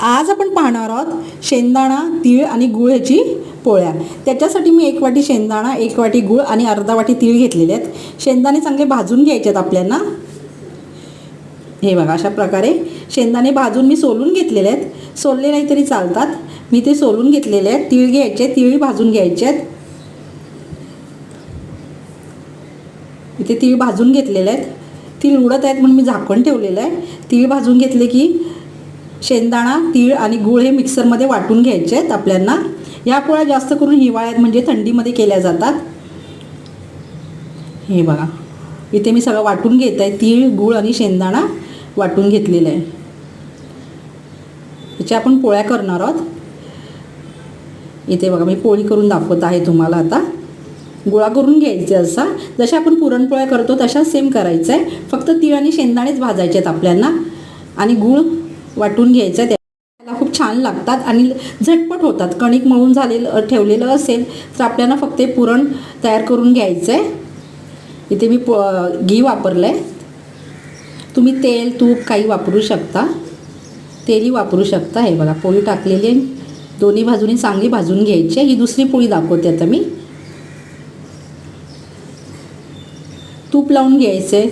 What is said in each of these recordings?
आज आपण पाहणार आहोत शेंगदाणा, तीळ आणि गूळ ह्याची पोळ्या। त्याच्यासाठी मी 1 वाटी शेंगदाणा, 1 वाटी गूळ आणि अर्धा वाटी तीळ घेतलेले आहेत। शेंगदाणे चांगले भाजून घ्यायचे आहेत आपल्याला। हे बघा, अशा प्रकारे शेंगदाणे भाजून मी सोलून घेतलेले आहेत। सोलले नाही तरी चालतात, मी ते सोलून घेतलेले आहेत। तीळ घ्यायचे, तीळ भाजून घ्यायचे आहेत। इथे तीळ भाजून घेतलेले आहेत। तीळ उडत आहेत म्हणून मी झाकण ठेवलेलं आहे। तीळ भाजून घेतले की शेंगदाणा, तीळ आणि गूळ हे मिक्सरमध्ये वाटून घ्यायचे आहेत आपल्याला। ह्या पोळ्या जास्त करून हिवाळ्यात म्हणजे थंडीमध्ये केल्या जातात। हे बघा, इथे मी सगळं वाटून घेत आहे। तीळ, गूळ आणि शेंगदाणा वाटून घेतलेलं आहे। याच्या आपण पोळ्या करणार आहोत। इथे बघा, मी पोळी करून दाखवत आहे तुम्हाला। आता गोळा करून घ्यायचे, असा जशा आपण पुरणपोळ्या करतो तशाच सेम करायचं आहे। फक्त तीळ आणि शेंगदाणेच भाजायचे आहेत आपल्याला आणि गूळ वाटून घ्यायचं आहे। त्याला खूप छान लागतात आणि झटपट होतात। कणिक मळून झालेलं ठेवलेलं असेल तर आपल्याला फक्त पुरण तयार करून घ्यायचं आहे। इथे मी घी वापरलं आहे। तुम्ही तेल, तूप काही वापरू शकता, तेलही वापरू शकता। हे बघा, पोळी टाकलेली आहे, दोन्ही बाजूनी चांगली भाजून घ्यायची आहे। ही दुसरी पोळी दाखवते आता मी। तूप लावून घ्यायचं आहे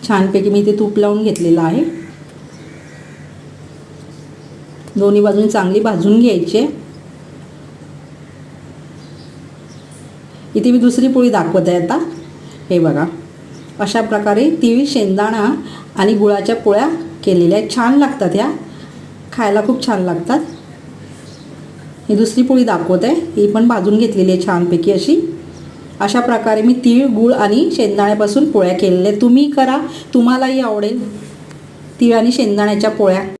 छानपैकी। मी इथे तूप लावून घेतलेलं आहे। दोन्ही बाजूनी चांगली भाजून घ्यायची आहे। इथे मी दुसरी पोळी दाखवत आहे आता। हे बघा, अशा प्रकारे तीळ, शेंगदाणा आणि गुळाच्या पोळ्या केलेल्या आहेत। छान लागतात, ह्या खायला खूप छान लागतात। ही दुसरी पोळी दाखवत आहे, ही पण भाजून घेतलेली आहे छानपैकी अशी। अशा प्रकारे मी तीळ, गूळ आणि शेंगदाण्यापासून पोळ्या केलेल्या आहेत। तुम्ही करा, तुम्हालाही आवडेल तीळ आणि शेंगदाण्याच्या पोळ्या।